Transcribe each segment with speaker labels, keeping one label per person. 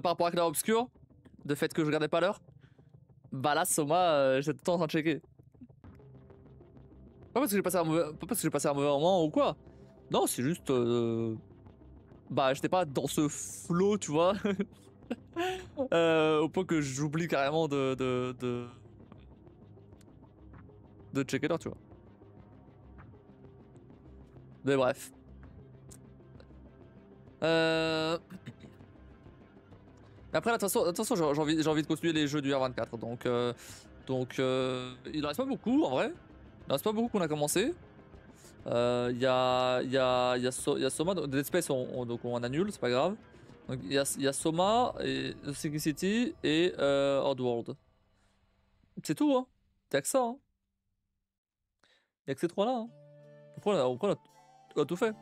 Speaker 1: par rapport à Clair Obscur, de fait que je regardais pas l'heure, bah là, Soma, j'étais tout le temps en train de checker. Pas parce que j'ai passé un mauvais moment ou quoi. Non, c'est juste. Bah, j'étais pas dans ce flow, tu vois. Au point que j'oublie carrément de checker l'heure, tu vois. Mais bref. Après, là, de toute façon, j'ai envie de continuer les jeux du R24. Il en reste pas beaucoup en vrai. Il en reste pas beaucoup qu'on a commencé. Il y a Soma, Dead Space, donc on annule, c'est pas grave. Donc il y a Soma, et Secret City et Oddworld. C'est tout, hein. Y'a que ça, hein. Y'a que ces trois-là, hein. Après, on a tout fait.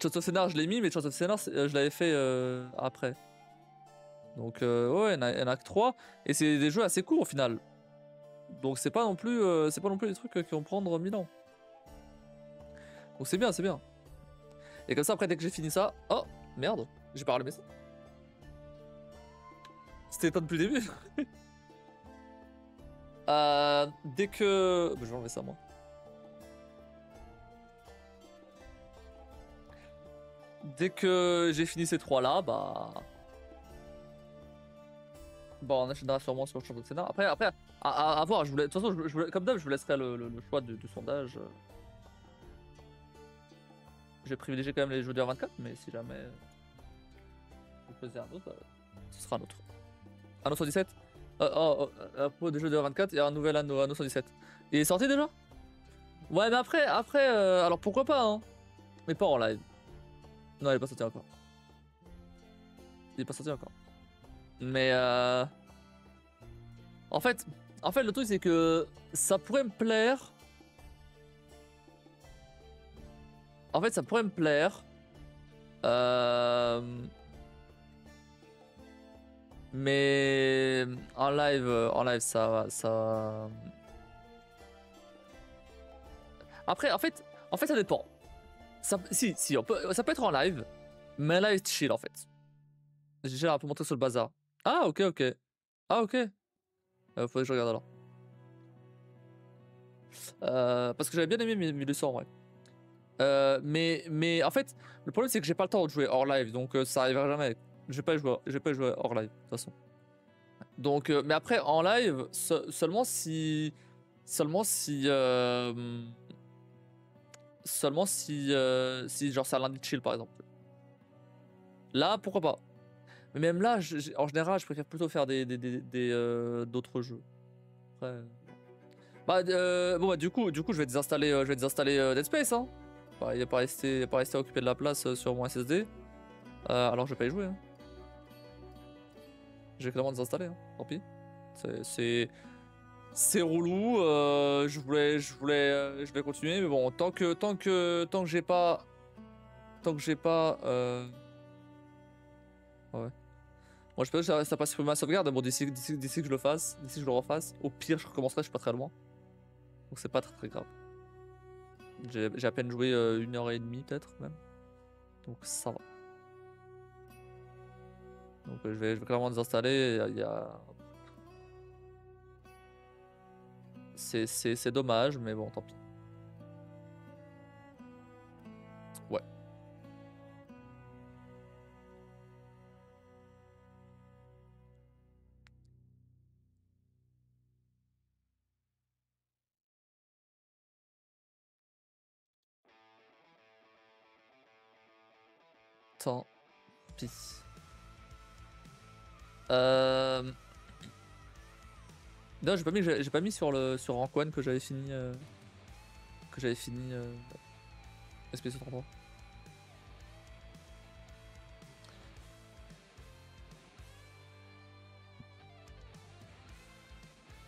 Speaker 1: Chance of Scénar, je l'ai mis, mais Chance of Scénar, je l'avais fait après. Donc, ouais, il y en a que 3. Et c'est des jeux assez courts au final. Donc, c'est pas non plus des trucs qui vont prendre 1000 ans. Donc, c'est bien, c'est bien. Et comme ça, après, dès que j'ai fini ça. Oh, merde, j'ai pas rallumé ça. C'était pas depuis le début. Dès que. Bah, je vais enlever ça, moi. Dès que j'ai fini ces 3-là, bah. Bon, on enchaînera sûrement sur le champ de scénar. Après, à voir. De toute façon, comme d'hab, je vous laisserai le choix du sondage. Je vais privilégier quand même les jeux de R24, mais si jamais vous choisissez un autre, ce sera un autre. Anno 117 à propos des jeux de R24, il y a un nouvel Anno 117. Il est sorti déjà? Ouais, mais après alors pourquoi pas, hein? Mais pas en live. Non, il est pas sorti encore. Il est pas sorti encore. Mais en fait, le truc c'est que ça pourrait me plaire. En fait, ça pourrait me plaire. Mais en live, ça. Après, en fait, ça dépend. Ça peut être en live, mais live chill en fait. J'ai déjà un peu montré sur le bazar. Ah, ok, ok. Ah, ok. Faudrait que je regarde alors. Parce que j'avais bien aimé 1200 en vrai. Mais en fait, le problème c'est que j'ai pas le temps de jouer hors live, donc ça arrivera jamais. Je vais pas y jouer hors live de toute façon. Donc, mais après en live, seulement si genre c'est un lundi chill par exemple. Là, pourquoi pas. Mais même là, en général, je préfère plutôt faire d'autres jeux. Après. Bon bah du coup je vais désinstaller Dead Space, hein. Bah, il va pas rester à occuper de la place sur mon SSD. Alors je vais pas y jouer, hein. Je vais clairement désinstaller, hein. Tant pis. C'est relou. Je voulais continuer, mais bon, tant que j'ai pas ouais. Moi je pense que ça passe sur ma sauvegarde. Bon, d'ici que je le fasse, d'ici que je le refasse, au pire je recommencerai, je suis pas très loin. Donc c'est pas très grave. J'ai à peine joué 1h30 peut-être même. Donc ça va. Donc je vais clairement désinstaller. C'est dommage, mais bon, tant pis. Ouais. Tant pis. Non, j'ai pas mis sur Rank 1 que j'avais fini Expédition 33.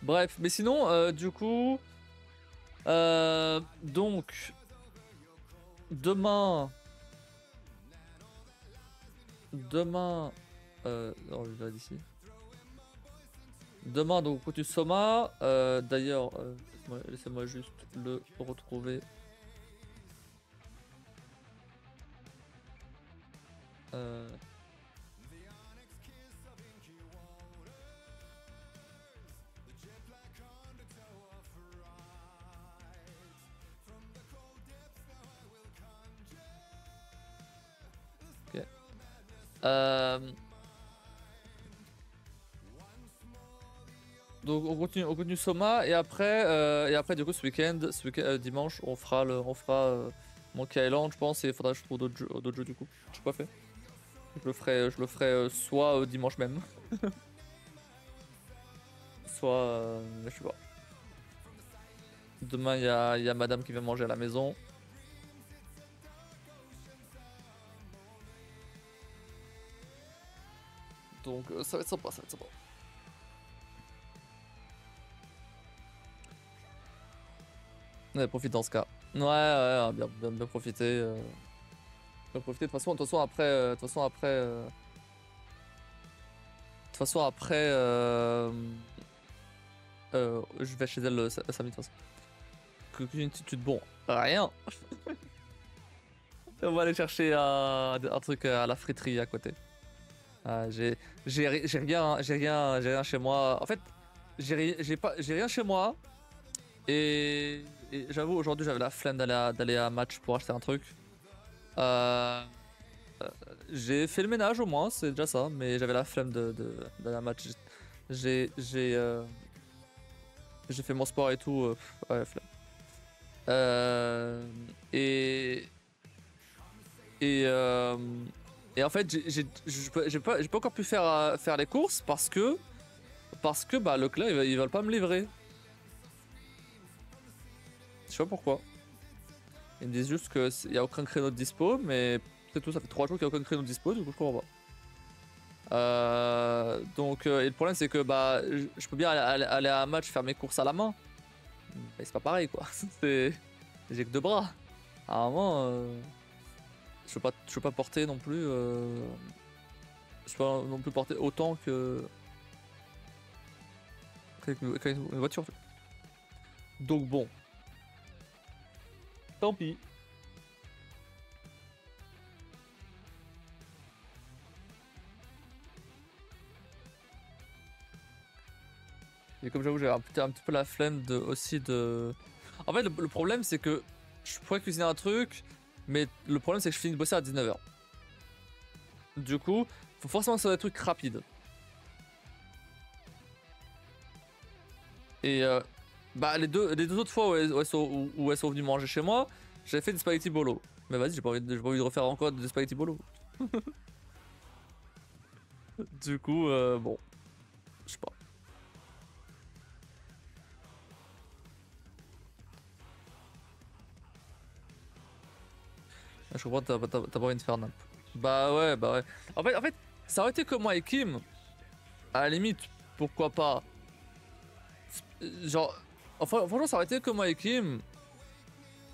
Speaker 1: Bref, mais sinon, du coup, donc demain, non, je vais d'ici. Demain, donc, continue Soma. D'ailleurs, laissez-moi juste le retrouver. Euh, Ok. Donc on continue Soma et après du coup ce week-end, dimanche on fera Monkey Island je pense et il faudra que je trouve d'autres jeux du coup. Je sais pas fait. Je le ferai soit dimanche même, soit je sais pas. Demain il y a madame qui vient manger à la maison. Donc ça va être sympa, ça va être sympa. Ouais, profite dans ce cas. Ouais, bien profiter. Bien profiter. De toute façon après, je vais chez elle samedi de toute façon. Que une attitude bon, rien. On va aller chercher un truc à la friterie à côté. J'ai rien chez moi. En fait, j'ai rien chez moi. Et j'avoue, aujourd'hui, j'avais la flemme d'aller à match pour acheter un truc. Euh, j'ai fait le ménage au moins, c'est déjà ça. Mais j'avais la flemme d'aller à match. J'ai j'ai euh, j'ai fait mon sport et tout. Ouais, flemme. Euh, et et euh, et en fait, j'ai pas encore pu faire les courses parce que bah Leclerc ils veulent pas me livrer. Je sais pas pourquoi. Ils me disent juste qu'il y a aucun créneau de dispo, mais c'est tout. Ça fait 3 jours qu'il y a aucun créneau de dispo, du coup je comprends pas. Et le problème c'est que bah je peux bien aller à un match faire mes courses à la main, mais c'est pas pareil quoi. J'ai que 2 bras. À un moment, je peux pas porter non plus. Je peux pas non plus porter autant qu'avec une voiture. Donc bon, tant pis. Et comme j'avoue, j'ai un petit peu la flemme aussi de. En fait, le problème c'est que je pourrais cuisiner un truc, mais le problème c'est que je finis de bosser à 19h. Du coup, faut forcément que ce soit des trucs rapides. Et bah les deux autres fois où elles sont venues manger chez moi, j'avais fait des spaghetti bolo. Mais vas-y, j'ai pas envie de refaire encore des spaghetti bolo. Du coup, bon, je sais pas. Je comprends, t'as pas envie de faire n'importe. Bah ouais. En fait, ça aurait été que moi et Kim, à la limite, pourquoi pas. Genre, enfin, franchement, ça aurait été que moi et Kim,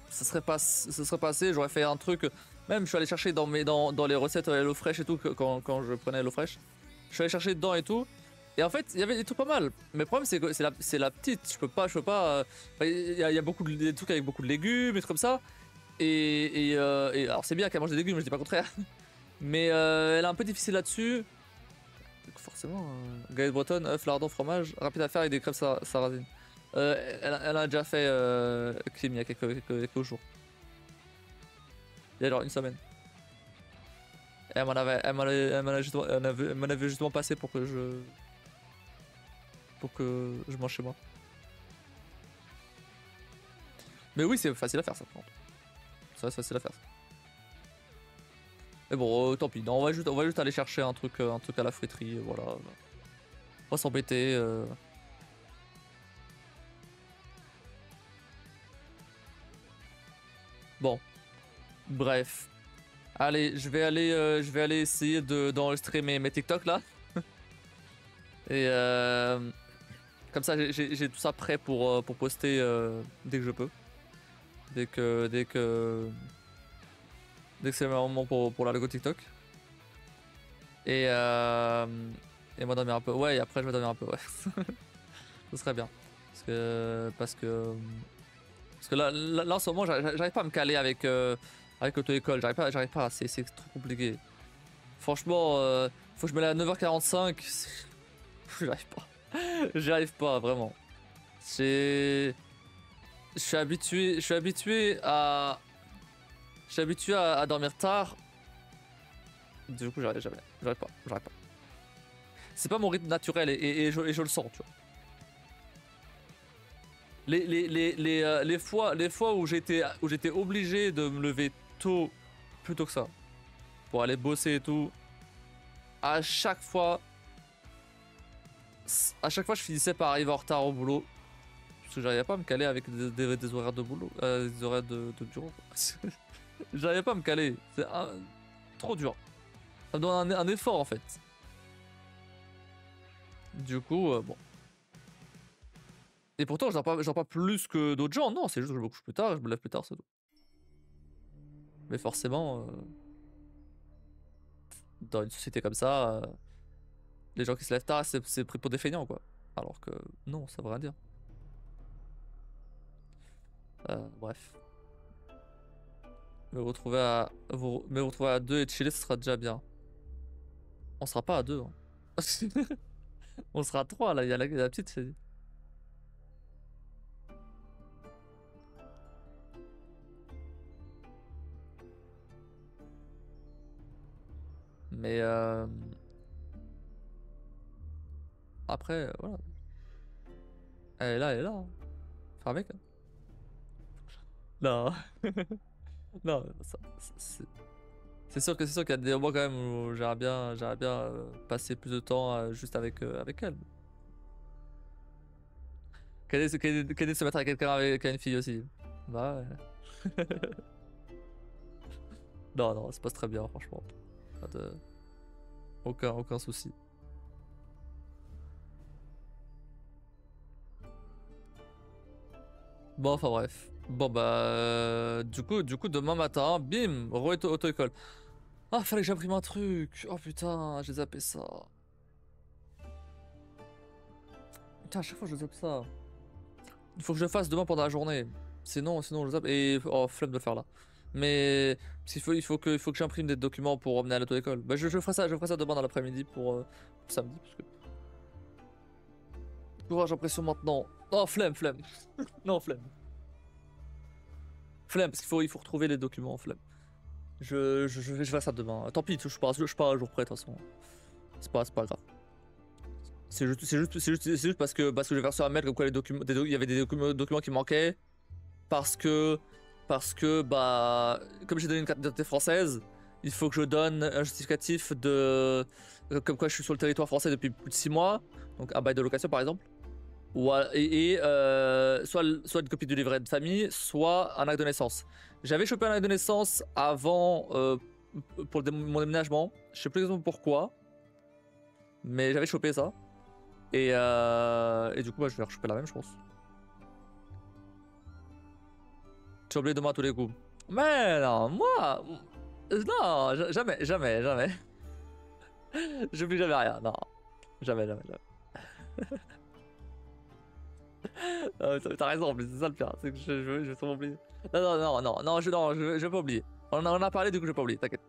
Speaker 1: ça serait passé, j'aurais fait un truc. Même, je suis allé chercher dans les recettes HelloFresh et tout, quand je prenais HelloFresh. Je suis allé chercher dedans et tout. Et en fait, il y avait des trucs pas mal. Mais le problème, c'est que c'est la petite. Je peux pas. Il y a beaucoup des trucs avec beaucoup de légumes et trucs comme ça. Et alors, c'est bien qu'elle mange des légumes, je dis pas le contraire. Mais elle est un peu difficile là-dessus. Donc forcément, galette bretonne, œuf, lardon, fromage, rapide à faire avec des crêpes sarrasines. Elle a déjà fait Kim il y a quelques jours. Il y a genre une semaine. Et elle m'en avait justement passé pour que je mange chez moi. Mais oui, c'est facile à faire ça. C'est facile à faire ça. Mais bon, tant pis. Non, on va juste aller chercher un truc à la friterie. Voilà. On va s'embêter. Bon, bref. Allez, je vais aller essayer d'enregistrer mes TikTok là. Et comme ça, j'ai tout ça prêt pour poster dès que je peux. Dès que c'est le moment pour l'algo TikTok. Et, euh, et moi dormir un peu. Ouais, et après je vais dormir un peu, ouais. Ce serait bien. Parce que là en ce moment, j'arrive pas à me caler avec l'auto-école. J'arrive pas, c'est trop compliqué. Franchement, faut que je me lève à 9h45. J'y arrive pas. J'y arrive pas, vraiment. Je suis habitué à dormir tard. Du coup, j'arrive pas. C'est pas mon rythme naturel et je le sens, tu vois. Les fois où j'étais obligé de me lever tôt, plus tôt que ça, pour aller bosser et tout, à chaque fois, je finissais par arriver en retard au boulot. Parce que j'arrivais pas à me caler avec des horaires de boulot, des horaires de bureau. J'arrivais pas à me caler. C'est trop dur. Ça me demande un effort en fait. Du coup, bon. Et pourtant, je dors pas plus que d'autres gens. Non, c'est juste que je me couche plus tard et je me lève plus tard, c'est tout. Mais forcément, dans une société comme ça, les gens qui se lèvent tard, c'est pris pour des feignants, quoi. Alors que non, ça veut rien dire. Bref. Me retrouver à 2 et chiller, ce sera déjà bien. On sera pas à 2. Hein. On sera à 3 là, il y a la petite, c'est. Mais après, voilà. Elle est là. Hein. Faire avec. Hein. Non. Non, c'est sûr qu'il y a des moments quand même où j'aimerais bien passer plus de temps juste avec elle. Qu'elle ait se mettre avec quelqu'un avec une fille aussi. Bah ouais. Non, ça se passe très bien, franchement. Pas de... aucun souci. Bon, enfin bref. Bon bah du coup demain matin, bim, auto-école. Ah, fallait que j'imprime un truc. Oh putain, j'ai zappé ça. Putain, à chaque fois je zappe ça. Il faut que je le fasse demain pendant la journée. Sinon je zappe. Et oh, flemme de le faire là. Mais il faut que j'imprime des documents pour emmener à l'auto-école. Bah je ferai ça demain dans l'après-midi pour samedi. Parce que... Courage, impression maintenant. Oh, flemme. Non, flemme. Flemme, parce qu'il faut retrouver les documents, flemme. Je vais faire ça demain. Tant pis, je suis pas un jour près de toute façon. C'est pas grave. C'est juste parce que j'ai reçu un mail comme quoi il y avait des documents qui manquaient. Parce que bah comme j'ai donné une carte d'identité française, il faut que je donne un justificatif de comme quoi je suis sur le territoire français depuis plus de 6 mois, donc un bail de location par exemple. Soit une copie du livret de famille, soit un acte de naissance. J'avais chopé un acte de naissance avant pour mon déménagement. Je sais plus exactement pourquoi, mais j'avais chopé ça. Et du coup, bah, je vais rechoper la même, je pense. J'ai oublié demain à tous les coups. Mais non, moi, non, jamais. J'oublie jamais rien, non, jamais. T'as raison en plus, c'est ça le pire, c'est que je vais sûrement oublier. Non, je vais pas oublier. On en a parlé, du coup je vais pas oublier, t'inquiète.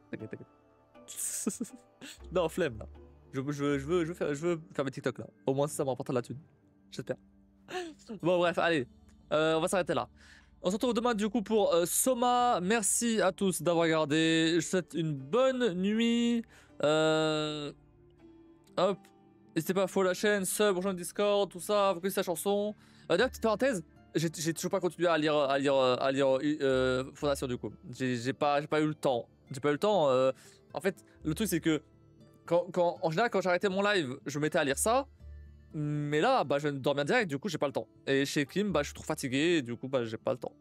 Speaker 1: Non, flemme là. Je veux faire mes TikTok là. Au moins ça me rapportera de la thune. J'espère. Bon bref, allez. On va s'arrêter là. On se retrouve demain du coup pour Soma. Merci à tous d'avoir regardé. Je vous souhaite une bonne nuit. Hop. N'hésitez pas à follow la chaîne, sub, rejoindre Discord, tout ça, vous connaissez la chanson. D'ailleurs, petite parenthèse, j'ai toujours pas continué à lire Fondation du coup. J'ai pas eu le temps. En fait, le truc c'est que en général, quand j'arrêtais mon live, je me mettais à lire ça. Mais là, bah, je dormais direct, du coup, j'ai pas le temps. Et chez Kim, bah, je suis trop fatigué, et du coup, bah, j'ai pas le temps.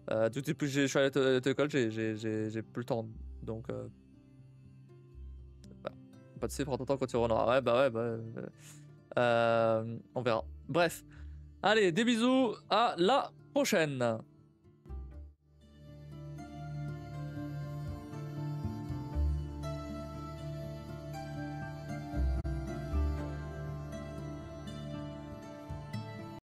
Speaker 1: Depuis que je suis allé à l'école, j'ai plus le temps. Donc, pas de soucis, prends ton temps quand tu rentres. On verra. Bref. Allez, des bisous, à la prochaine.